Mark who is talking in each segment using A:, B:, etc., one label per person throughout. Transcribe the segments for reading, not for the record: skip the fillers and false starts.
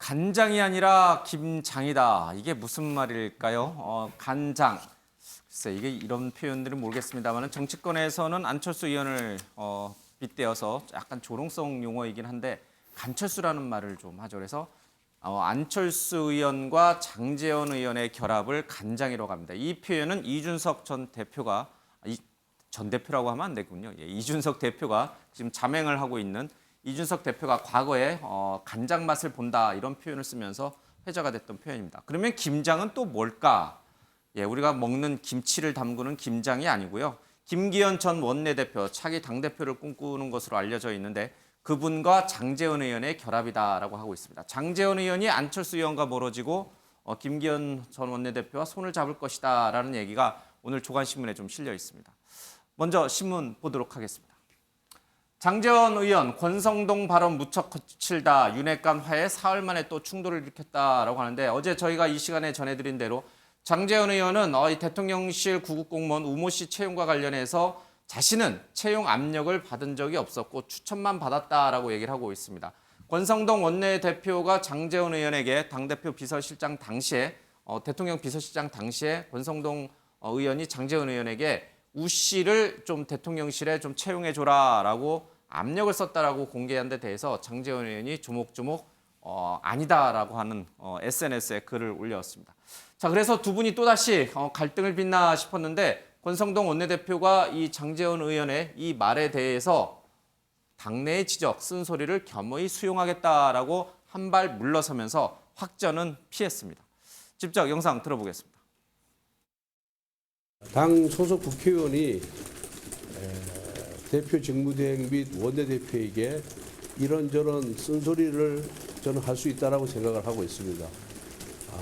A: 간장이 아니라 김장이다. 이게 무슨 말일까요? 간장. 글쎄, 이게 이런 표현들은 모르겠습니다만 정치권에서는 안철수 의원을 빗대어서 약간 조롱성 용어이긴 한데 간철수라는 말을 좀 하죠. 그래서 안철수 의원과 장제원 의원의 결합을 간장이라고 합니다. 이 표현은 이준석 전 대표가 전 대표라고 하면 안 되군요. 예, 이준석 대표가 지금 자맹을 하고 있는 이준석 대표가 과거에 간장 맛을 본다 이런 표현을 쓰면서 회자가 됐던 표현입니다. 그러면 김장은 또 뭘까? 예, 우리가 먹는 김치를 담그는 김장이 아니고요. 김기현 전 원내대표, 차기 당대표를 꿈꾸는 것으로 알려져 있는데 그분과 장제원 의원의 결합이다라고 하고 있습니다. 장제원 의원이 안철수 의원과 멀어지고 김기현 전 원내대표와 손을 잡을 것이다라는 얘기가 오늘 조간신문에 좀 실려 있습니다. 먼저 신문 보도록 하겠습니다. 장제원 의원 권성동 발언 무척 거칠다. 윤핵 간 화해 사흘 만에 또 충돌을 일으켰다라고 하는데 어제 저희가 이 시간에 전해드린 대로 장제원 의원은 이 대통령실 구급 공무원 우모 씨 채용과 관련해서 자신은 채용 압력을 받은 적이 없었고 추천만 받았다라고 얘기를 하고 있습니다. 권성동 원내대표가 장제원 의원에게 당대표 비서실장 당시에 대통령 비서실장 당시에 권성동 의원이 장제원 의원에게 우 씨를 좀 대통령실에 좀 채용해줘라라고 압력을 썼다라고 공개한 데 대해서 장제원 의원이 조목조목 아니다라고 하는 SNS에 글을 올렸습니다. 자, 그래서 두 분이 또다시 갈등을 빚나 싶었는데 권성동 원내대표가 이 장제원 의원의 이 말에 대해서 당내의 지적, 쓴소리를 겸허히 수용하겠다라고 한 발 물러서면서 확전은 피했습니다. 직접 영상 들어보겠습니다.
B: 당 소속 국회의원이 대표 직무대행 및 원내대표에게 이런저런 쓴소리를 저는 할 수 있다고 생각을 하고 있습니다.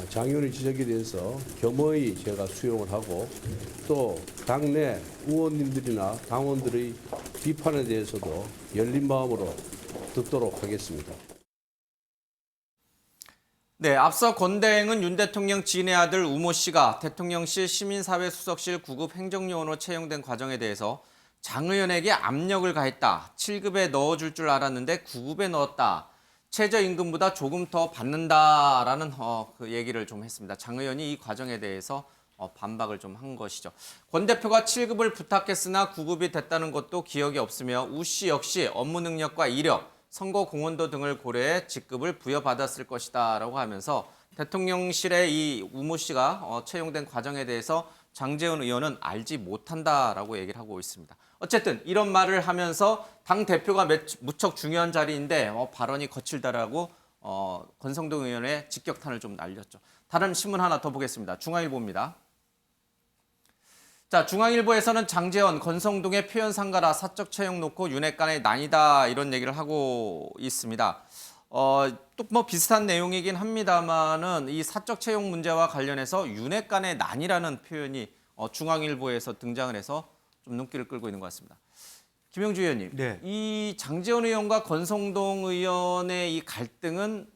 B: 장 의원의 지적에 대해서 겸허히 제가 수용을 하고 또 당내 의원님들이나 당원들의 비판에 대해서도 열린 마음으로 듣도록 하겠습니다.
A: 네, 앞서 권대행은 윤 대통령 지인의 아들 우모 씨가 대통령실 시민사회수석실 9급 행정요원으로 채용된 과정에 대해서 장 의원에게 압력을 가했다. 7급에 넣어줄 줄 알았는데 9급에 넣었다. 최저임금보다 조금 더 받는다라는 그 얘기를 좀 했습니다. 장 의원이 이 과정에 대해서 반박을 좀 한 것이죠. 권 대표가 7급을 부탁했으나 9급이 됐다는 것도 기억이 없으며 우 씨 역시 업무 능력과 이력, 선거 공헌도 등을 고려해 직급을 부여받았을 것이다 라고 하면서 대통령실에 이 우모 씨가 채용된 과정에 대해서 장제원 의원은 알지 못한다라고 얘기를 하고 있습니다. 어쨌든 이런 말을 하면서 당 대표가 무척 중요한 자리인데 발언이 거칠다라고 권성동 의원의 직격탄을 좀 날렸죠. 다른 신문 하나 더 보겠습니다. 중앙일보입니다. 자, 중앙일보에서는 장제원, 권성동의 표현 상가라 사적 채용 놓고 윤핵 간의 난이다 이런 얘기를 하고 있습니다. 또 뭐 비슷한 내용이긴 합니다만은 이 사적 채용 문제와 관련해서 윤핵 간의 난이라는 표현이 중앙일보에서 등장을 해서 좀 눈길을 끌고 있는 것 같습니다. 김영주 의원님,
C: 네.
A: 이 장제원 의원과 권성동 의원의 이 갈등은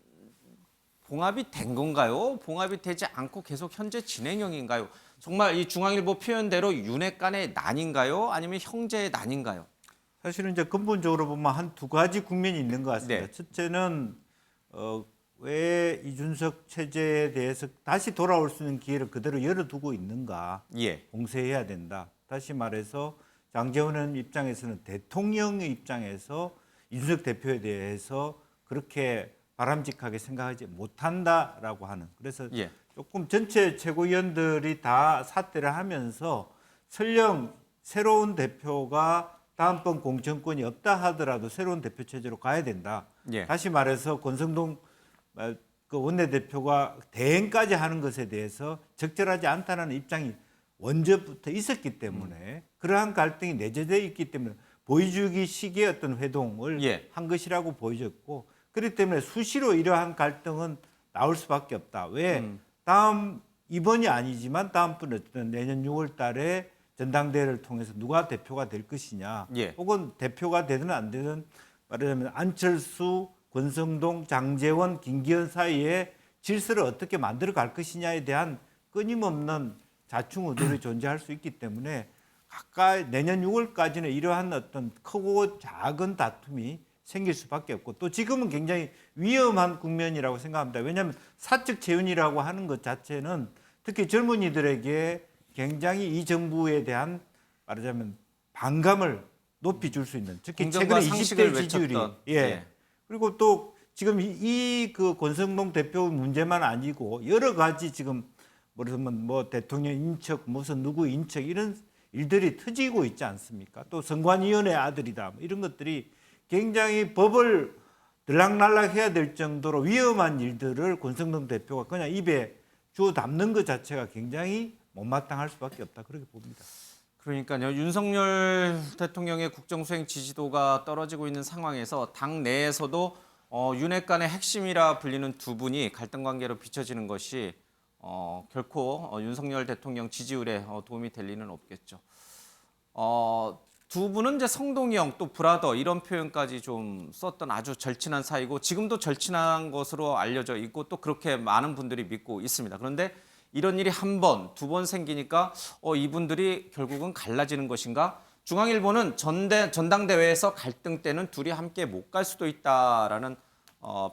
A: 봉합이 된 건가요? 봉합이 되지 않고 계속 현재 진행형인가요? 정말 이 중앙일보 표현대로 윤핵 간의 난인가요? 아니면 형제의 난인가요?
C: 사실은 이제 근본적으로 보면 한 두 가지 국면이 있는 것 같습니다.
A: 네.
C: 첫째는 왜 이준석 체제에 대해서 다시 돌아올 수 있는 기회를 그대로 열어두고 있는가?
A: 예.
C: 공세해야 된다. 다시 말해서 장제원 의원 입장에서는 대통령의 입장에서 이준석 대표에 대해서 그렇게 바람직하게 생각하지 못한다라고 하는. 그래서
A: 예.
C: 조금 전체 최고위원들이 다 사퇴를 하면서 설령 새로운 대표가 다음번 공천권이 없다 하더라도 새로운 대표 체제로 가야 된다.
A: 예.
C: 다시 말해서 권성동 그 원내대표가 대행까지 하는 것에 대해서 적절하지 않다는 입장이 원저부터 있었기 때문에 그러한 갈등이 내재되어 있기 때문에 보여주기식의 어떤 회동을
A: 예.
C: 한 것이라고 보여졌고 그렇기 때문에 수시로 이러한 갈등은 나올 수밖에 없다. 왜? 이번이 아니지만 다음번 어떤 내년 6월 달에 전당대회를 통해서 누가 대표가 될 것이냐
A: 예.
C: 혹은 대표가 되든 안 되든 말하자면 안철수, 권성동, 장제원, 김기현 사이에 질서를 어떻게 만들어 갈 것이냐에 대한 끊임없는 자충우돌이 존재할 수 있기 때문에 가까이 내년 6월까지는 이러한 어떤 크고 작은 다툼이 생길 수밖에 없고 또 지금은 굉장히 위험한 국면이라고 생각합니다. 왜냐하면 사적 재윤이라고 하는 것 자체는 특히 젊은이들에게 굉장히 이 정부에 대한 말하자면 반감을 높이 줄 수 있는 특히
A: 공정과
C: 최근에
A: 상식을
C: 20대 지지율이
A: 외쳤던,
C: 예. 그리고 또 지금 그 권성동 대표 문제만 아니고 여러 가지 지금 뭐 대통령 인척 무슨 누구 인척 이런 일들이 터지고 있지 않습니까? 또 선관위원회 아들이다 뭐 이런 것들이 굉장히 법을 들락날락 해야 될 정도로 위험한 일들을 권성동 대표가 그냥 입에 주워 담는 것 자체가 굉장히 못마땅할 수밖에 없다 그렇게 봅니다.
A: 그러니까요. 윤석열 대통령의 국정수행 지지도가 떨어지고 있는 상황에서 당 내에서도 윤핵 간의 핵심이라 불리는 두 분이 갈등 관계로 비춰지는 것이 결코 윤석열 대통령 지지율에 도움이 될 리는 없겠죠. 두 분은 이제 성동이 형 또 브라더 이런 표현까지 좀 썼던 아주 절친한 사이고 지금도 절친한 것으로 알려져 있고 또 그렇게 많은 분들이 믿고 있습니다. 그런데 이런 일이 한 번, 두 번 생기니까 이분들이 결국은 갈라지는 것인가? 중앙일보는 전당대회에서 갈등 때는 둘이 함께 못 갈 수도 있다라는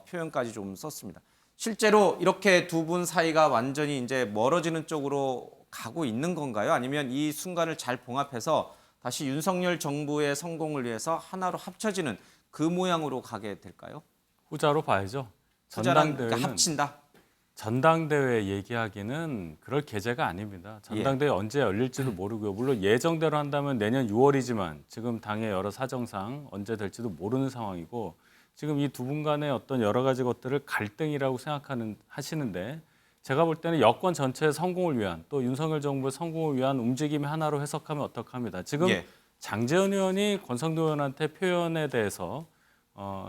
A: 표현까지 좀 썼습니다. 실제로 이렇게 두 분 사이가 완전히 이제 멀어지는 쪽으로 가고 있는 건가요? 아니면 이 순간을 잘 봉합해서 다시 윤석열 정부의 성공을 위해서 하나로 합쳐지는 그 모양으로 가게 될까요?
D: 후자로 봐야죠.
A: 후자란 그러니까
D: 전당대회는
A: 합친다.
D: 전당대회 얘기하기는 그럴 계제가 아닙니다. 전당대회 언제 열릴지도 모르고요. 물론 예정대로 한다면 내년 6월이지만 지금 당의 여러 사정상 언제 될지도 모르는 상황이고 지금 이 두 분 간의 어떤 여러 가지 것들을 갈등이라고 하시는데 제가 볼 때는 여권 전체의 성공을 위한 또 윤석열 정부의 성공을 위한 움직임의 하나로 해석하면 어떡합니다. 지금 장제원 의원이 권성동 의원한테 표현에 대해서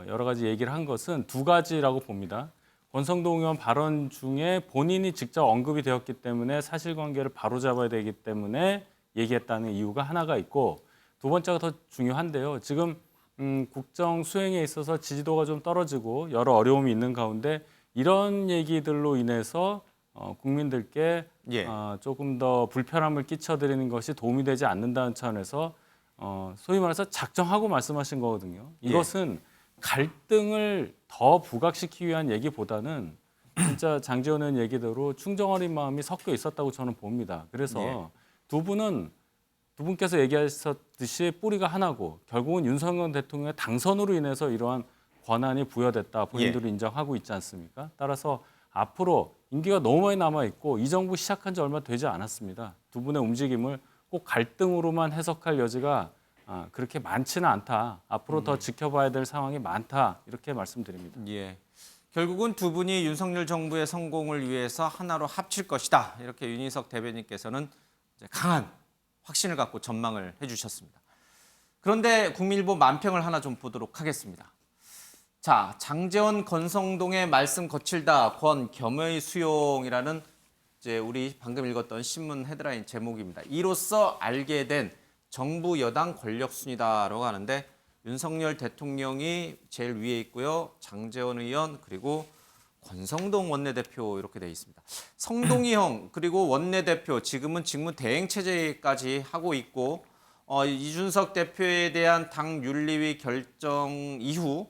D: 여러 가지 얘기를 한 것은 두 가지라고 봅니다. 권성동 의원 발언 중에 본인이 직접 언급이 되었기 때문에 사실관계를 바로잡아야 되기 때문에 얘기했다는 이유가 하나가 있고 두 번째가 더 중요한데요. 지금 국정 수행에 있어서 지지도가 좀 떨어지고 여러 어려움이 있는 가운데 이런 얘기들로 인해서 국민들께 조금 더 불편함을 끼쳐드리는 것이 도움이 되지 않는다는 차원에서 소위 말해서 작정하고 말씀하신 거거든요. 이것은 갈등을 더 부각시키기 위한 얘기보다는 진짜 장제원 의원 얘기대로 충정어린 마음이 섞여 있었다고 저는 봅니다. 그래서 두 분께서 얘기하셨듯이 뿌리가 하나고 결국은 윤석열 대통령의 당선으로 인해서 이러한 권한이 부여됐다 본인들이 인정하고 있지 않습니까? 따라서 앞으로 임기가 너무 많이 남아있고 이 정부 시작한 지 얼마 되지 않았습니다. 두 분의 움직임을 꼭 갈등으로만 해석할 여지가 그렇게 많지는 않다. 앞으로 더 지켜봐야 될 상황이 많다. 이렇게 말씀드립니다.
A: 결국은 두 분이 윤석열 정부의 성공을 위해서 하나로 합칠 것이다. 이렇게 윤희석 대변인께서는 이제 강한 확신을 갖고 전망을 해주셨습니다. 그런데 국민일보 만평을 하나 좀 보도록 하겠습니다. 자, 장제원 권성동의 말씀 거칠다. 권 겸의 수용이라는 이제 우리 방금 읽었던 신문 헤드라인 제목입니다. 이로써 알게 된 정부 여당 권력 순위다라고 하는데 윤석열 대통령이 제일 위에 있고요. 장제원 의원 그리고 권성동 원내대표 이렇게 돼 있습니다. 성동이 형 그리고 원내대표 지금은 직무 대행 체제까지 하고 있고 이준석 대표에 대한 당 윤리위 결정 이후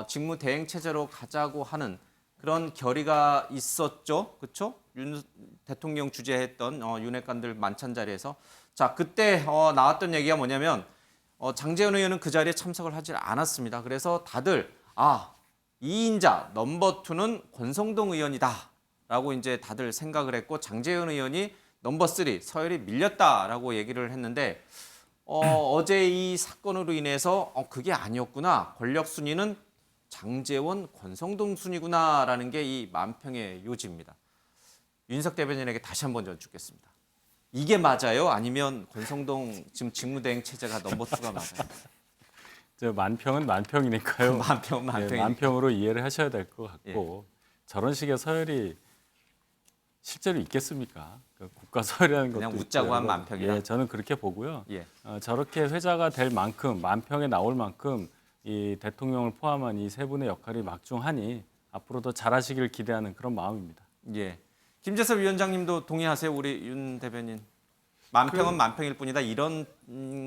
A: 직무 대행 체제로 가자고 하는 그런 결의가 있었죠. 그렇죠? 윤 대통령 주재했던 윤핵관들 만찬 자리에서 자 그때 나왔던 얘기가 뭐냐면 장제원 의원은 그 자리에 참석을 하지 않았습니다. 그래서 다들 2인자 넘버 2는 권성동 의원이다라고 이제 다들 생각을 했고 장제원 의원이 넘버 3 서열이 밀렸다라고 얘기를 했는데 어제 이 사건으로 인해서 그게 아니었구나. 권력 순위는 장제원, 권성동 순위구나라는 게 이 만평의 요지입니다. 윤석 대변인에게 다시 한번 여쭙겠습니다. 이게 맞아요? 아니면 권성동 지금 직무대행 체제가 넘버 2가 맞아요?
D: 만평은 만평이니까요.
A: 만평은 만평이니까.
D: 만평으로 이해를 하셔야 될 것 같고 저런 식의 서열이 실제로 있겠습니까? 국가 서열이라는 것도
A: 그냥 웃자고 한 만평이다.
D: 저는 그렇게 보고요. 저렇게 회자가 될 만큼 만평에 나올 만큼 이 대통령을 포함한 이 세 분의 역할이 막중하니 앞으로 더 잘하시길 기대하는 그런 마음입니다.
A: 김재섭 위원장님도 동의하세요? 우리 윤 대변인. 만평은 만평일 뿐이다. 이런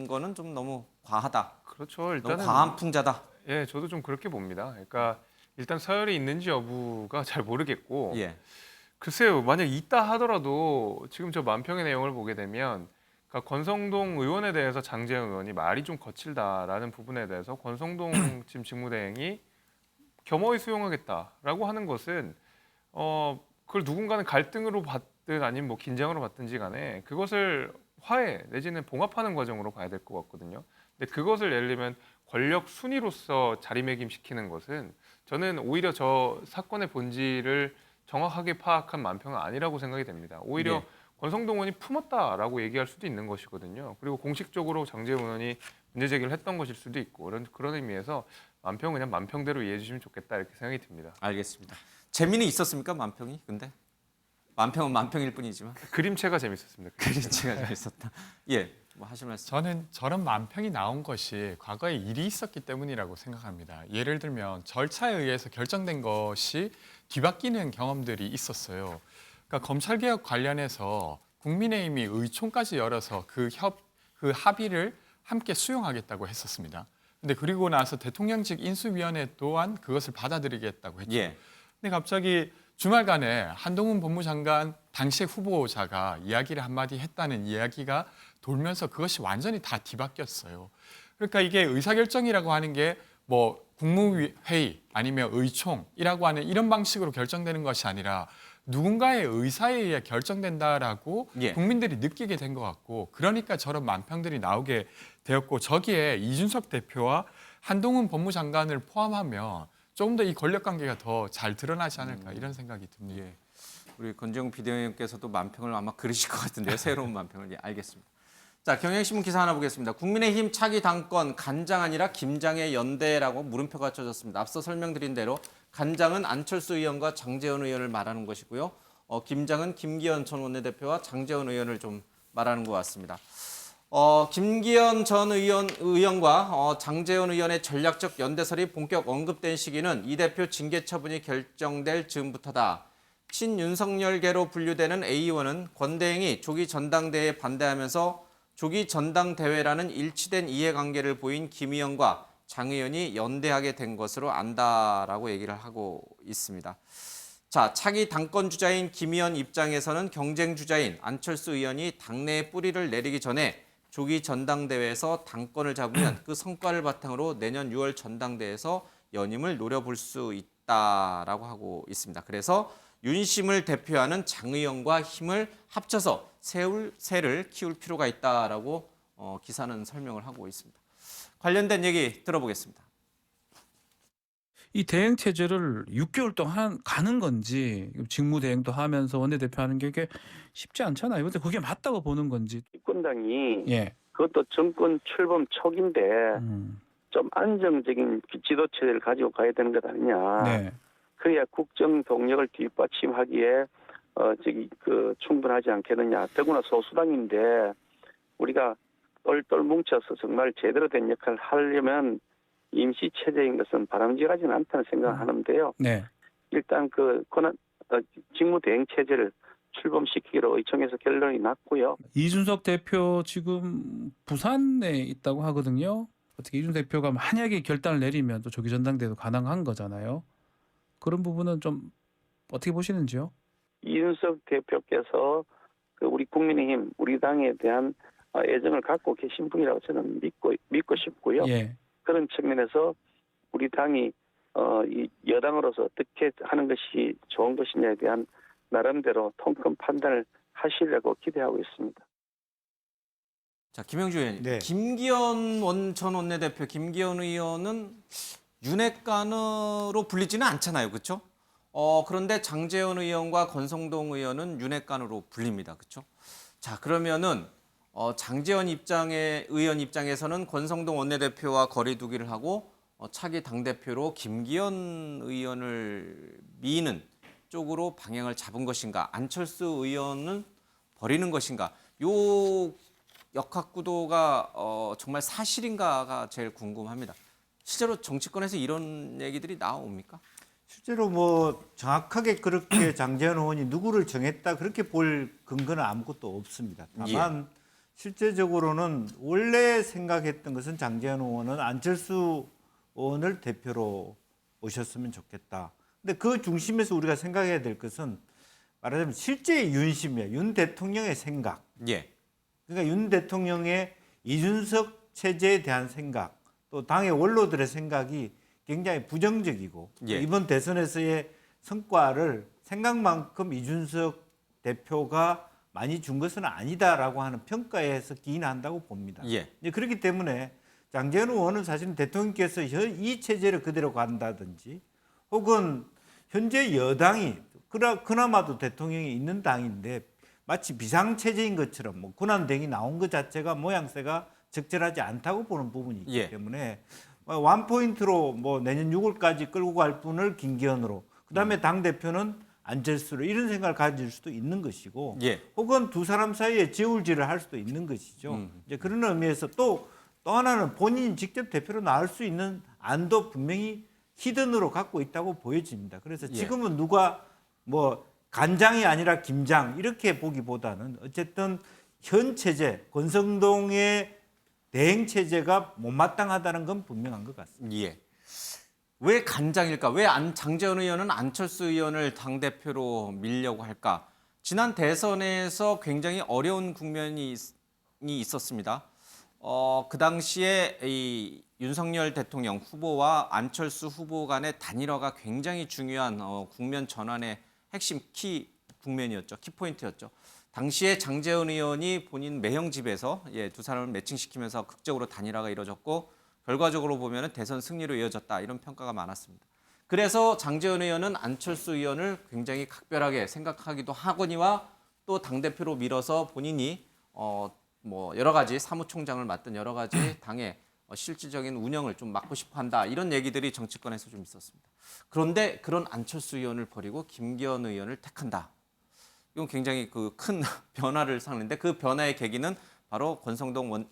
A: 거는 좀 너무 과하다.
E: 그렇죠.
A: 너무 과한 풍자다.
E: 예, 저도 좀 그렇게 봅니다. 그러니까 일단 서열이 있는지 여부가 잘 모르겠고
A: 예.
E: 글쎄요, 만약 있다 하더라도 지금 저 만평의 내용을 보게 되면 그러니까 권성동 의원에 대해서 장제원 의원이 말이 좀 거칠다라는 부분에 대해서 권성동 지금 직무대행이 겸허히 수용하겠다라고 하는 것은 그걸 누군가는 갈등으로 받든 아니면 뭐 긴장으로 받든지 간에 그것을 화해 내지는 봉합하는 과정으로 가야 될 것 같거든요. 근데 그것을 예를 들면 권력 순위로서 자리매김시키는 것은 저는 오히려 저 사건의 본질을 정확하게 파악한 만평은 아니라고 생각이 됩니다. 오히려
A: 네.
E: 권성동 의원이 품었다라고 얘기할 수도 있는 것이거든요. 그리고 공식적으로 장제원 의원이 문제 제기를 했던 것일 수도 있고 그런 의미에서 만평 그냥 만평대로 이해해 주시면 좋겠다 이렇게 생각이 듭니다.
A: 알겠습니다. 재미는 있었습니까, 만평이? 근데 만평은 만평일 뿐이지만
E: 그림체가 재밌었습니다.
A: 그림체가 재밌었다. 예, 뭐 하실 말씀.
F: 저는 저런 만평이 나온 것이 과거에 일이 있었기 때문이라고 생각합니다. 예를 들면 절차에 의해서 결정된 것이 뒤바뀌는 경험들이 있었어요. 그러니까 검찰개혁 관련해서 국민의힘이 의총까지 열어서 그 합의를 함께 수용하겠다고 했었습니다. 근데 그리고 나서 대통령직 인수위원회 또한 그것을 받아들이겠다고 했죠.
A: 예.
F: 근데 갑자기 주말간에 한동훈 법무장관 당시 후보자가 이야기를 한마디 했다는 이야기가 돌면서 그것이 완전히 다 뒤바뀌었어요. 그러니까 이게 의사결정이라고 하는 게 뭐 국무회의 아니면 의총이라고 하는 이런 방식으로 결정되는 것이 아니라 누군가의 의사에 의해 결정된다라고
A: 예.
F: 국민들이 느끼게 된 것 같고 그러니까 저런 만평들이 나오게 되었고 저기에 이준석 대표와 한동훈 법무장관을 포함하면 조금 더 이 권력관계가 더 잘 드러나지 않을까 이런 생각이 듭니다.
A: 예. 우리 권정우 비대위원께서도 만평을 아마 그리실 것 같은데요. 새로운 만평을. 예, 알겠습니다. 자, 경향신문 기사 하나 보겠습니다. 국민의힘 차기 당권 간장 아니라 김장의 연대라고 물음표가 쳐졌습니다. 앞서 설명드린 대로 간장은 안철수 의원과 장제원 의원을 말하는 것이고요. 김장은 김기현 전 원내대표와 장제원 의원을 좀 말하는 것 같습니다. 김기현 전 의원과 장제원 의원의 전략적 연대설이 본격 언급된 시기는 이 대표 징계 처분이 결정될 즈음부터다. 친윤석열계로 분류되는 A 의원은 권대행이 조기 전당대회에 반대하면서 조기 전당대회라는 일치된 이해관계를 보인 김 의원과 장 의원이 연대하게 된 것으로 안다라고 얘기를 하고 있습니다. 자, 차기 당권 주자인 김 의원 입장에서는 경쟁 주자인 안철수 의원이 당내에 뿌리를 내리기 전에 조기 전당대회에서 당권을 잡으면 그 성과를 바탕으로 내년 6월 전당대회에서 연임을 노려볼 수 있다라고 하고 있습니다. 그래서 윤심을 대표하는 장 의원과 힘을 합쳐서 새를 키울 필요가 있다라고 기사는 설명을 하고 있습니다. 관련된 얘기 들어보겠습니다.
G: 이 대행 체제를 6개월 동안 가는 건지 직무 대행도 하면서 원내대표 하는 게 이게 쉽지 않잖아요. 근데 그게 맞다고 보는 건지.
H: 집권당이
G: 예.
H: 그것도 정권 출범 초기인데
G: 음.
H: 좀 안정적인 지도 체제를 가지고 가야 되는 것 아니냐.
G: 네.
H: 그래야 국정 동력을 뒷받침하기에 충분하지 않겠느냐. 더구나 소수당인데 우리가 똘똘 뭉쳐서 정말 제대로 된 역할을 하려면 임시 체제인 것은 바람직하지는 않다는 생각을 하는데요.
G: 네.
H: 일단 직무 대행 체제를 출범시키기로 의총에서 결론이 났고요.
G: 이준석 대표 지금 부산에 있다고 하거든요. 어떻게 이준석 대표가 만약에 결단을 내리면 또 조기 전당대회도 가능한 거잖아요. 그런 부분은 좀 어떻게 보시는지요?
H: 이준석 대표께서 우리 국민의힘, 우리 당에 대한 애정을 갖고 계신 분이라고 저는 믿고 싶고요.
G: 예.
H: 그런 측면에서 우리 당이 이 여당으로서 어떻게 하는 것이 좋은 것이냐에 대한 나름대로 통큰 판단을 하시려고 기대하고 있습니다.
A: 자, 김영주 의원님.
C: 네.
A: 김기현 전 원내대표, 김기현 의원은 윤핵관으로 불리지는 않잖아요. 그렇죠? 그런데 장제원 의원과 권성동 의원은 윤핵관으로 불립니다. 그렇죠? 자, 그러면은 장제원 의원 입장에서는 권성동 원내대표와 거리두기를 하고 차기 당대표로 김기현 의원을 미는 쪽으로 방향을 잡은 것인가, 안철수 의원은 버리는 것인가, 요 역학구도가 정말 사실인가가 제일 궁금합니다. 실제로 정치권에서 이런 얘기들이 나옵니까?
C: 실제로 뭐 정확하게 그렇게 장제원 의원이 누구를 정했다 그렇게 볼 근거는 아무것도 없습니다. 다만 실제적으로는 원래 생각했던 것은 장제원 의원은 안철수 의원을 대표로 오셨으면 좋겠다. 근데 그 중심에서 우리가 생각해야 될 것은 말하자면 실제의 윤심이에요. 윤 대통령의 생각.
A: 예.
C: 그러니까 윤 대통령의 이준석 체제에 대한 생각, 또 당의 원로들의 생각이 굉장히 부정적이고
A: 예.
C: 이번 대선에서의 성과를 생각만큼 이준석 대표가 많이 준 것은 아니다라고 하는 평가에서 기인한다고 봅니다.
A: 예.
C: 이제 그렇기 때문에 장제원 의원은 사실 대통령께서 이 체제를 그대로 간다든지 혹은 현재 여당이 그나마도 대통령이 있는 당인데 마치 비상체제인 것처럼 뭐 권한대행이 나온 것 자체가 모양새가 적절하지 않다고 보는 부분이 있기
A: 예.
C: 때문에 원포인트로 뭐 내년 6월까지 끌고 갈 분을 김기현으로 그다음에 당대표는 안철수로 이런 생각을 가질 수도 있는 것이고
A: 예.
C: 혹은 두 사람 사이에 지울질을 할 수도 있는 것이죠. 이제 그런 의미에서 또 하나는 본인이 직접 대표로 나올 수 있는 안도 분명히 히든으로 갖고 있다고 보여집니다. 그래서 지금은 누가 뭐 간장이 아니라 김장 이렇게 보기보다는 어쨌든 현 체제 권성동의 대행 체제가 못마땅하다는 건 분명한 것 같습니다.
A: 예. 왜 간장일까? 왜 장제원 의원은 안철수 의원을 당대표로 밀려고 할까? 지난 대선에서 굉장히 어려운 국면이 있었습니다. 그 당시에 이 윤석열 대통령 후보와 안철수 후보 간의 단일화가 굉장히 중요한 국면 전환의 핵심 키 국면이었죠. 키포인트였죠. 당시에 장제원 의원이 본인 매형 집에서 두 사람을 매칭시키면서 극적으로 단일화가 이루어졌고 결과적으로 보면 대선 승리로 이어졌다 이런 평가가 많았습니다. 그래서 장제원 의원은 안철수 의원을 굉장히 각별하게 생각하기도 하거니와 또 당대표로 밀어서 본인이 뭐 여러 가지 사무총장을 맡은 여러 가지 당의 실질적인 운영을 좀 맡고 싶어 한다 이런 얘기들이 정치권에서 좀 있었습니다. 그런데 그런 안철수 의원을 버리고 김기현 의원을 택한다. 이건 굉장히 그 큰 변화를 상는데 그 변화의 계기는 바로 권성동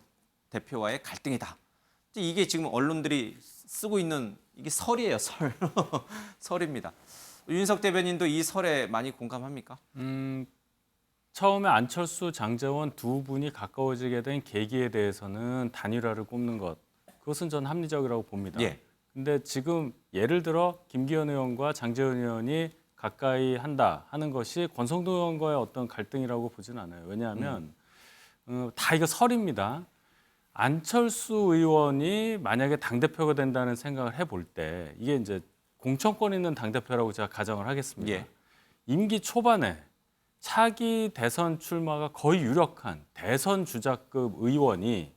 A: 대표와의 갈등이다. 이게 지금 언론들이 쓰고 있는 이게 설이에요, 설. 설입니다. 윤석 대변인도 이 설에 많이 공감합니까?
D: 처음에 안철수, 장제원 두 분이 가까워지게 된 계기에 대해서는 단일화를 꼽는 것, 그것은 전 합리적이라고 봅니다.
A: 예.
D: 근데 지금 예를 들어 김기현 의원과 장제원 의원이 가까이 한다 하는 것이 권성동 의원과의 어떤 갈등이라고 보진 않아요. 왜냐하면 다 이거 설입니다. 안철수 의원이 만약에 당대표가 된다는 생각을 해볼 때 이게 이제 공천권 있는 당대표라고 제가 가정을 하겠습니다.
A: 예.
D: 임기 초반에 차기 대선 출마가 거의 유력한 대선 주자급 의원이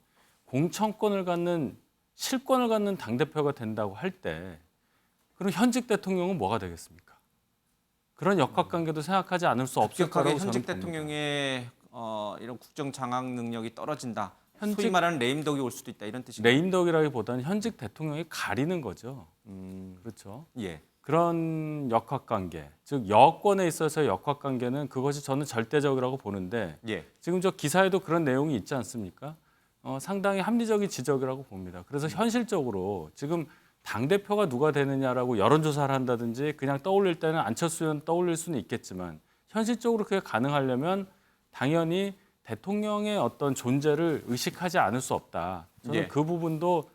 D: 공천권을 갖는 실권을 갖는 당대표가 된다고 할 때 그럼 현직 대통령은 뭐가 되겠습니까? 그런 역학관계도 생각하지 않을 수 없을
A: 급격하게
D: 거라고 저는
A: 현직
D: 봅니다.
A: 대통령의 이런 국정 장악 능력이 떨어진다. 소위 말하는 레임덕이 올 수도 있다 이런 뜻이죠.
D: 레임덕이라기보다는 현직 대통령이 가리는 거죠. 그렇죠.
A: 예.
D: 그런 역학관계, 즉 여권에 있어서의 역학관계는 그것이 저는 절대적이라고 보는데
A: 예.
D: 지금 저 기사에도 그런 내용이 있지 않습니까? 상당히 합리적인 지적이라고 봅니다. 그래서 현실적으로 지금 당대표가 누가 되느냐라고 여론조사를 한다든지 그냥 떠올릴 때는 안철수 의원 떠올릴 수는 있겠지만 현실적으로 그게 가능하려면 당연히 대통령의 어떤 존재를 의식하지 않을 수 없다. 저는
A: 예.
D: 그 부분도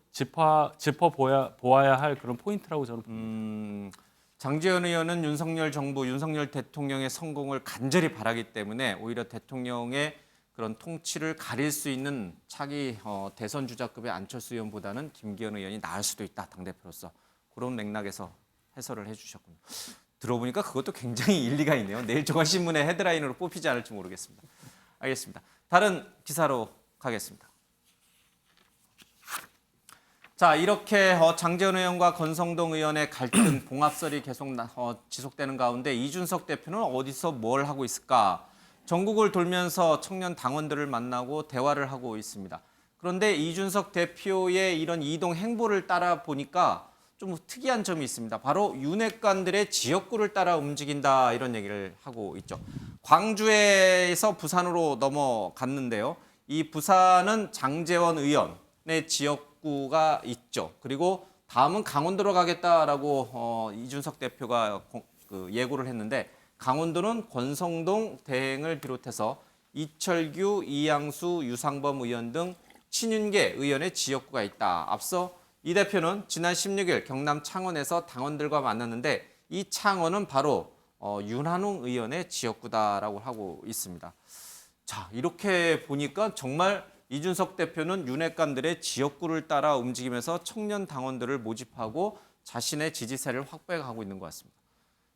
D: 보아야 할 그런 포인트라고 저는 봅니다.
A: 장제원 의원은 윤석열 정부, 윤석열 대통령의 성공을 간절히 바라기 때문에 오히려 대통령의 그런 통치를 가릴 수 있는 차기 대선 주자급의 안철수 의원보다는 김기현 의원이 나을 수도 있다, 당대표로서. 그런 맥락에서 해설을 해주셨군요. 들어보니까 그것도 굉장히 일리가 있네요. 내일 조간신문의 헤드라인으로 뽑히지 않을지 모르겠습니다. 알겠습니다. 다른 기사로 가겠습니다. 자, 이렇게 장제원 의원과 권성동 의원의 갈등 봉합설이 계속 지속되는 가운데 이준석 대표는 어디서 뭘 하고 있을까? 전국을 돌면서 청년 당원들을 만나고 대화를 하고 있습니다. 그런데 이준석 대표의 이런 이동 행보를 따라 보니까 좀 특이한 점이 있습니다. 바로 윤핵관들의 지역구를 따라 움직인다 이런 얘기를 하고 있죠. 광주에서 부산으로 넘어갔는데요. 이 부산은 장제원 의원의 지역구가 있죠. 그리고 다음은 강원도로 가겠다라고 이준석 대표가 예고를 했는데 강원도는 권성동 대행을 비롯해서 이철규, 이양수, 유상범 의원 등 친윤계 의원의 지역구가 있다. 앞서 이 대표는 지난 16일 경남 창원에서 당원들과 만났는데 이 창원은 바로 윤한홍 의원의 지역구다라고 하고 있습니다. 자, 이렇게 보니까 정말 이준석 대표는 윤핵관들의 지역구를 따라 움직이면서 청년 당원들을 모집하고 자신의 지지세를 확보해가고 있는 것 같습니다.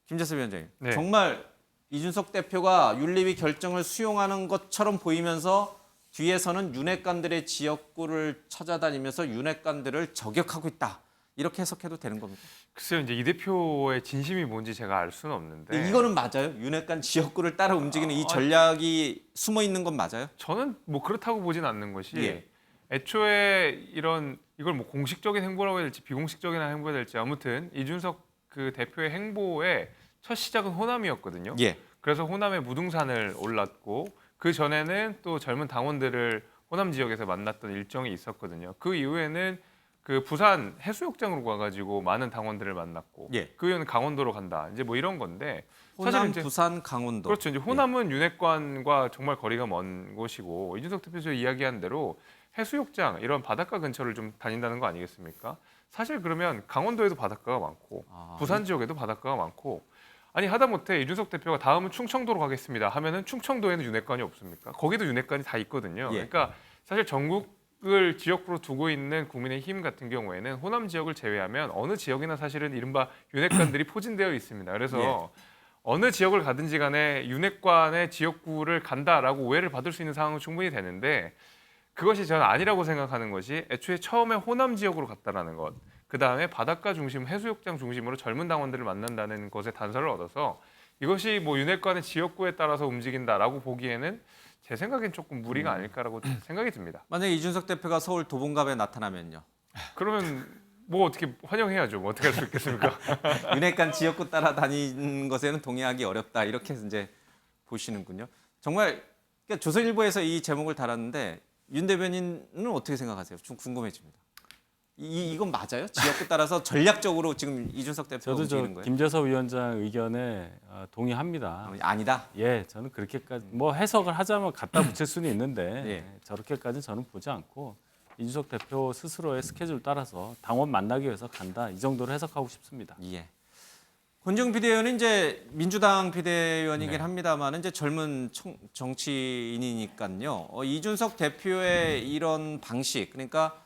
A: 김재섭 위원장님,
E: 네.
A: 정말 이준석 대표가 윤리위 결정을 수용하는 것처럼 보이면서 뒤에서는 윤핵관들의 지역구를 찾아다니면서 윤핵관들을 저격하고 있다. 이렇게 해석해도 되는 겁니까?
E: 글쎄요, 이제 이 대표의 진심이 뭔지 제가 알 수는 없는데
A: 이거는 맞아요? 윤핵관 지역구를 따라 움직이는 이 전략이 숨어 있는 건 맞아요?
E: 저는 뭐 그렇다고 보진 않는 것이
A: 예.
E: 애초에 이걸 뭐 공식적인 행보라고 해야 될지 비공식적인 행보가 될지 아무튼 이준석 그 대표의 행보의 첫 시작은 호남이었거든요.
A: 예.
E: 그래서 호남의 무등산을 올랐고 그 전에는 또 젊은 당원들을 호남 지역에서 만났던 일정이 있었거든요. 그 이후에는 그 부산 해수욕장으로 가가지고 많은 당원들을 만났고
A: 예.
E: 그 이후에는 강원도로 간다. 이제 뭐 이런 건데 사실
A: 호남,
E: 이제
A: 부산, 강원도.
E: 그렇죠. 이제 호남은 윤핵관과 정말 거리가 먼 곳이고 이준석 대표가 이야기한 대로 해수욕장 이런 바닷가 근처를 좀 다닌다는 거 아니겠습니까? 사실 그러면 강원도에도 바닷가가 많고 부산 지역에도 바닷가가 많고 아니 하다못해 이준석 대표가 다음은 충청도로 가겠습니다 하면은 충청도에는 윤핵관이 없습니까? 거기도 윤핵관이 다 있거든요.
A: 예.
E: 그러니까 사실 전국을 지역구로 두고 있는 국민의힘 같은 경우에는 호남 지역을 제외하면 어느 지역이나 사실은 이른바 윤핵관들이 포진되어 있습니다. 그래서
A: 예.
E: 어느 지역을 가든지 간에 윤핵관의 지역구를 간다라고 오해를 받을 수 있는 상황은 충분히 되는데 그것이 저는 아니라고 생각하는 것이 애초에 처음에 호남 지역으로 갔다라는 것, 그 다음에 바닷가 중심, 해수욕장 중심으로 젊은 당원들을 만난다는 것에 단서를 얻어서 이것이 뭐 윤핵관의 지역구에 따라서 움직인다라고 보기에는 제 생각엔 조금 무리가 아닐까라고 생각이 듭니다.
A: 만약에 이준석 대표가 서울 도봉갑에 나타나면요.
E: 그러면 뭐 어떻게 환영해야죠. 뭐 어떻게 할 수 있겠습니까?
A: 윤핵관 지역구 따라 다니는 것에는 동의하기 어렵다. 이렇게 이제 보시는군요. 정말 그러니까 조선일보에서 이 제목을 달았는데 윤 대변인은 어떻게 생각하세요? 좀 궁금해집니다. 이건 맞아요? 지역구 따라서 전략적으로 지금 이준석 대표가
D: 저도
A: 움직이는 거예요?
D: 김재섭 위원장 의견에 동의합니다.
A: 아니다.
D: 예, 저는 그렇게까지 뭐 해석을 하자면 갖다 붙일 수는 있는데
A: 예.
D: 저렇게까지는 저는 보지 않고 이준석 대표 스스로의 스케줄 따라서 당원 만나기 위해서 간다 이 정도로 해석하고 싶습니다.
A: 예. 권정 비대위원은 이제 민주당 비대위원이긴
F: 네.
A: 합니다만 이제 젊은 정치인이니까요. 이준석 대표의 이런 방식 그러니까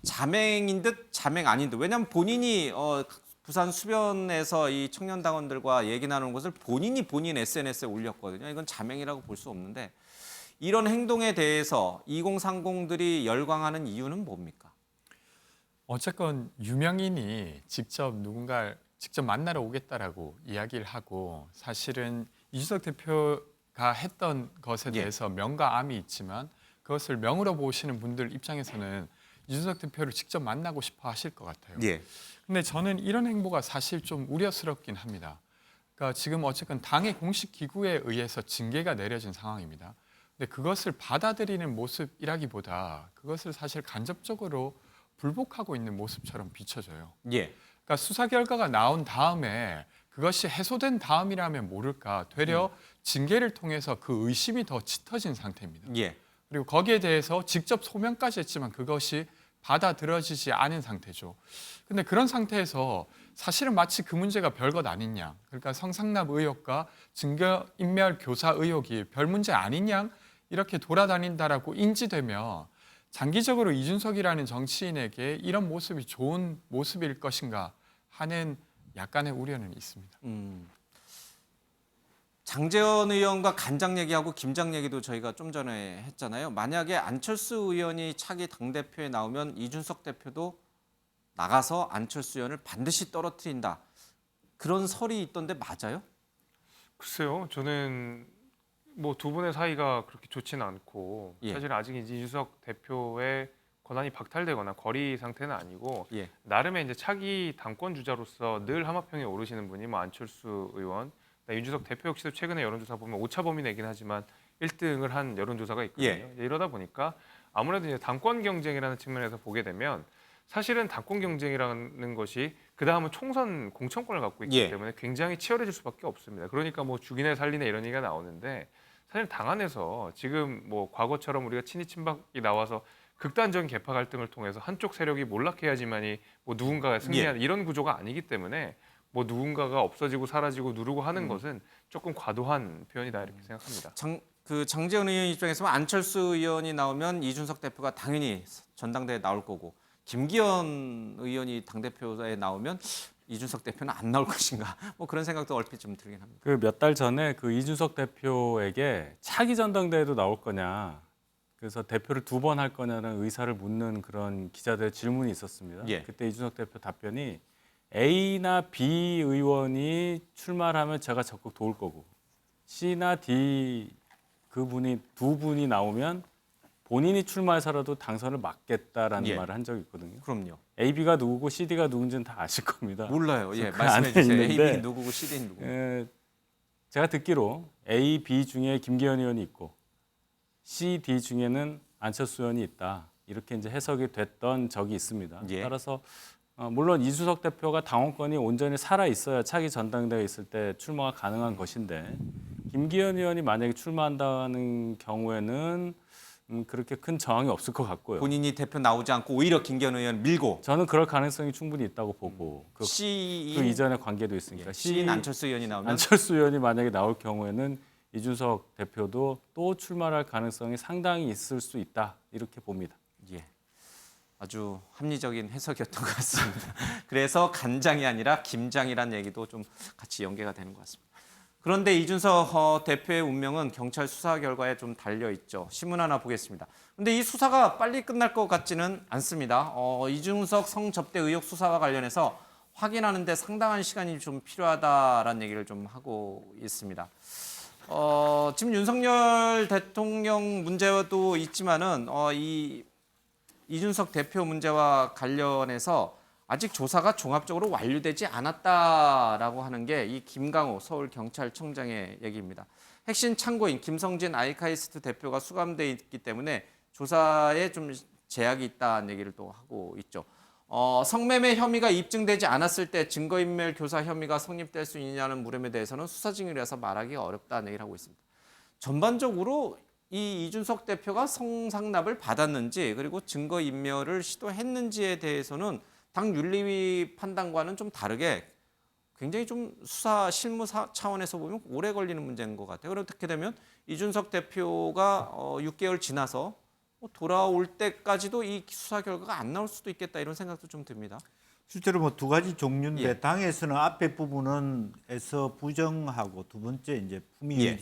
A: 자맹인 듯 자맹 아닌 듯. 왜냐하면 본인이 부산 수변에서 이 청년 당원들과 얘기 나누는 것을 본인이 본인 SNS에 올렸거든요. 이건 자맹이라고 볼 수 없는데 이런 행동에 대해서 2030들이 열광하는 이유는 뭡니까?
F: 어쨌건 유명인이 직접 누군가를 직접 만나러 오겠다라고 이야기를 하고 사실은 이준석 대표가 했던 것에 대해서 명과 암이 있지만 그것을 명으로 보시는 분들 입장에서는 이준석 대표를 직접 만나고 싶어 하실 것 같아요.
A: 예.
F: 근데 저는 이런 행보가 사실 좀 우려스럽긴 합니다. 그러니까 지금 어쨌든 당의 공식 기구에 의해서 징계가 내려진 상황입니다. 근데 그것을 받아들이는 모습이라기보다 그것을 사실 간접적으로 불복하고 있는 모습처럼 비춰져요.
A: 예.
F: 그러니까 수사 결과가 나온 다음에 그것이 해소된 다음이라면 모를까 되려 징계를 통해서 그 의심이 더 짙어진 상태입니다.
A: 예.
F: 그리고 거기에 대해서 직접 소명까지 했지만 그것이 받아들여지지 않은 상태죠. 근데 그런 상태에서 사실은 마치 그 문제가 별것 아닌 양, 그러니까 성상납 의혹과 증거인멸 교사 의혹이 별 문제 아닌 양 이렇게 돌아다닌다라고 인지되면 장기적으로 이준석이라는 정치인에게 이런 모습이 좋은 모습일 것인가 하는 약간의 우려는 있습니다.
A: 장제원 의원과 간장 얘기하고 김장 얘기도 저희가 좀 전에 했잖아요. 만약에 안철수 의원이 차기 당대표에 나오면 이준석 대표도 나가서 안철수 의원을 반드시 떨어뜨린다. 그런 설이 있던데 맞아요?
E: 글쎄요. 저는 뭐 두 분의 사이가 그렇게 좋지는 않고
A: 예.
E: 사실 아직 이준석 대표의 권한이 박탈되거나 거리 상태는 아니고
A: 예.
E: 나름의 이제 차기 당권 주자로서 늘 하마평에 오르시는 분이 뭐 안철수 의원, 이준석 대표 역시도 최근에 여론조사 보면 오차 범위 내긴 하지만 1등을 한 여론조사가 있거든요.
A: 예.
E: 이러다 보니까 아무래도 이제 당권 경쟁이라는 측면에서 보게 되면 사실은 당권 경쟁이라는 것이 그 다음은 총선 공천권을 갖고 있기
A: 예.
E: 때문에 굉장히 치열해질 수밖에 없습니다. 그러니까 뭐 죽이네 살리네 이런 얘기가 나오는데 사실 당 안에서 지금 뭐 과거처럼 우리가 친이 친박이 나와서 극단적인 계파 갈등을 통해서 한쪽 세력이 몰락해야지만이 뭐 누군가가 승리하는 이런 구조가 아니기 때문에 뭐 누군가가 없어지고 사라지고 누르고 하는 것은 조금 과도한 표현이다 이렇게 생각합니다.
A: 장제원 의원 입장에서는 안철수 의원이 나오면 이준석 대표가 당연히 전당대회에 나올 거고 김기현 의원이 당대표에 나오면 이준석 대표는 안 나올 것인가 뭐 그런 생각도 얼핏 좀 들긴 합니다.
D: 그 몇 달 전에 그 이준석 대표에게 차기 전당대회도 나올 거냐, 그래서 대표를 2번 할 거냐는 의사를 묻는 그런 기자들의 질문이 있었습니다.
A: 예.
D: 그때 이준석 대표 답변이 A나 B 의원이 출마를 하면 제가 적극 도울 거고 C나 D 그분이 2분이 나오면 본인이 출마해서라도 당선을 막겠다라는
A: 예.
D: 말을 한 적이 있거든요.
A: 그럼요.
D: A, B가 누구고 C, D가 누군지는 다 아실 겁니다.
A: 몰라요. 예,
D: 그
A: 말씀해
D: 안에
A: 주세요. A,
D: 있는데,
A: B 누구고 C는 누구?
D: 제가 듣기로 A, B 중에 김기현 의원이 있고 C, D 중에는 안철수 의원이 있다. 이렇게 이제 해석이 됐던 적이 있습니다.
A: 예.
D: 따라서 물론 이준석 대표가 당원권이 온전히 살아 있어야 차기 전당대회에 있을 때 출마가 가능한 것인데 김기현 의원이 만약에 출마한다는 경우에는 그렇게 큰 저항이 없을 것 같고요.
A: 본인이 대표 나오지 않고 오히려 김기현 의원 밀고
D: 저는 그럴 가능성이 충분히 있다고 보고 그
A: C
D: 이전의 관계도 있으니까
A: C인 안철수 의원이 나오면
D: 안철수 의원이 만약에 나올 경우에는 이준석 대표도 또 출마할 가능성이 상당히 있을 수 있다 이렇게 봅니다.
A: 예. 아주 합리적인 해석이었던 것 같습니다. 그래서 간장이 아니라 김장이라는 얘기도 좀 같이 연계가 되는 것 같습니다. 그런데 이준석 대표의 운명은 경찰 수사 결과에 좀 달려 있죠. 신문 하나 보겠습니다. 그런데 이 수사가 빨리 끝날 것 같지는 않습니다. 이준석 성접대 의혹 수사와 관련해서 확인하는데 상당한 시간이 좀 필요하다라는 얘기를 좀 하고 있습니다. 지금 윤석열 대통령 문제도 있지만은 이 이준석 대표 문제와 관련해서 아직 조사가 종합적으로 완료되지 않았다라고 하는 게 이 김강호 서울경찰청장의 얘기입니다. 핵심 참고인 김성진 아이카이스트 대표가 수감돼 있기 때문에 조사에 좀 제약이 있다는 얘기를 또 하고 있죠. 성매매 혐의가 입증되지 않았을 때 증거인멸 교사 혐의가 성립될 수 있느냐는 물음에 대해서는 수사 중이라서 말하기 어렵다는 얘기를 하고 있습니다. 전반적으로 이 이준석 대표가 성상납을 받았는지 그리고 증거인멸을 시도했는지에 대해서는 당 윤리위 판단과는 좀 다르게 굉장히 좀 수사 실무 차원에서 보면 오래 걸리는 문제인 것 같아요. 그렇게 되면 이준석 대표가 6개월 지나서 돌아올 때까지도 이 수사 결과가 안 나올 수도 있겠다 이런 생각도 좀 듭니다.
C: 실제로 뭐 2가지 종류인데
A: 예.
C: 당에서는 앞에 부분에서 부정하고 두 번째 이제 품위
A: 예.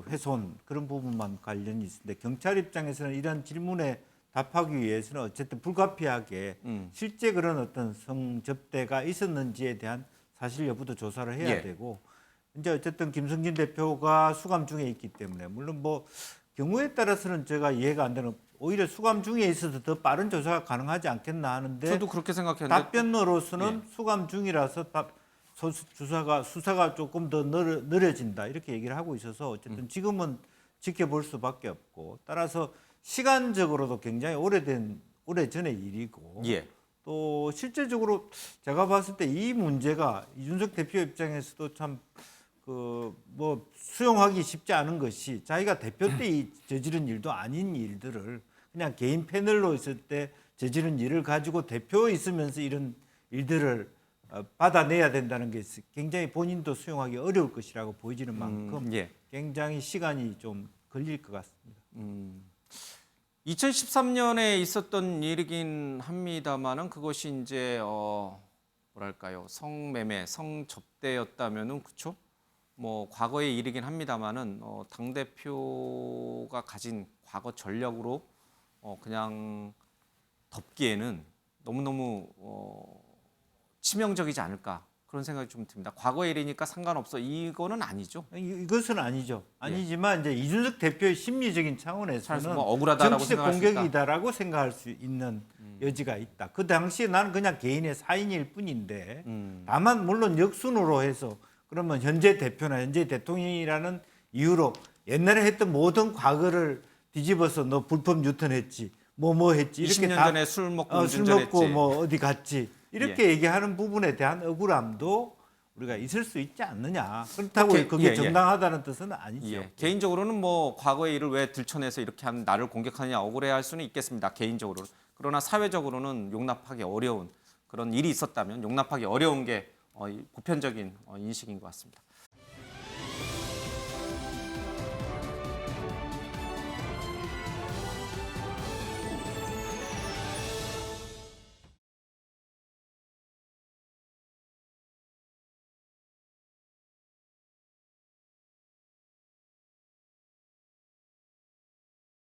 C: 훼손 그런 부분만 관련이 있는데 경찰 입장에서는 이런 질문에 답하기 위해서는 어쨌든 불가피하게 실제 그런 어떤 성접대가 있었는지에 대한 사실 여부도 조사를 해야
A: 예.
C: 되고 이제 어쨌든 김성진 대표가 수감 중에 있기 때문에 물론 뭐 경우에 따라서는 제가 이해가 안 되는 오히려 수감 중에 있어서 더 빠른 조사가 가능하지 않겠나 하는데
A: 저도 그렇게 생각했는데
C: 답변으로서는 수감 중이라서 수사가 조금 더 느려진다 이렇게 얘기를 하고 있어서 어쨌든 지금은 지켜볼 수밖에 없고 따라서 시간적으로도 굉장히 오래전의 일이고
A: 예.
C: 또 실제적으로 제가 봤을 때 이 문제가 이준석 대표 입장에서도 참 뭐 수용하기 쉽지 않은 것이 자기가 대표 때 저지른 일도 아닌 일들을 그냥 개인 패널로 있을 때 저지른 일을 가지고 대표에 있으면서 이런 일들을 받아내야 된다는 게 굉장히 본인도 수용하기 어려울 것이라고 보여지는 만큼
A: 예.
C: 굉장히 시간이 좀 걸릴 것 같습니다.
A: 2013년에 있었던 일이긴 합니다만은 그것이 이제 뭐랄까요 성매매, 성접대였다면은 그렇죠? 뭐 과거의 일이긴 합니다만은 당 대표가 가진 과거 전력으로 그냥 덮기에는 너무 치명적이지 않을까 그런 생각이 좀 듭니다. 과거의 일이니까 상관없어 이거는 아니죠.
C: 이것은 아니죠. 아니지만 이제 이준석 대표의 심리적인 차원에서는
A: 뭐 억울하다라고
C: 정치적
A: 생각할 수 있다.
C: 공격이다라고 생각할 수 있는 여지가 있다. 그 당시에 나는 그냥 개인의 사인일 뿐인데 다만 물론 역순으로 해서 그러면 현재 대표나 현재 대통령이라는 이유로 옛날에 했던 모든 과거를 뒤집어서 너 불법 유턴했지 뭐 했지 이렇게
A: 20년
C: 다
A: 전에 술 먹고
C: 술
A: 운전했지.
C: 먹고 뭐 어디 갔지 이렇게 얘기하는 부분에 대한 억울함도 우리가 있을 수 있지 않느냐. 그렇다고
A: 오케이.
C: 그게
A: 예, 예.
C: 정당하다는 뜻은 아니죠.
A: 예. 개인적으로는 뭐 과거의 일을 왜 들춰내서 이렇게 하면 나를 공격하느냐 억울해할 수는 있겠습니다. 개인적으로. 그러나 사회적으로는 용납하기 어려운 그런 일이 있었다면 용납하기 어려운 게 이 보편적인 인식인 것 같습니다.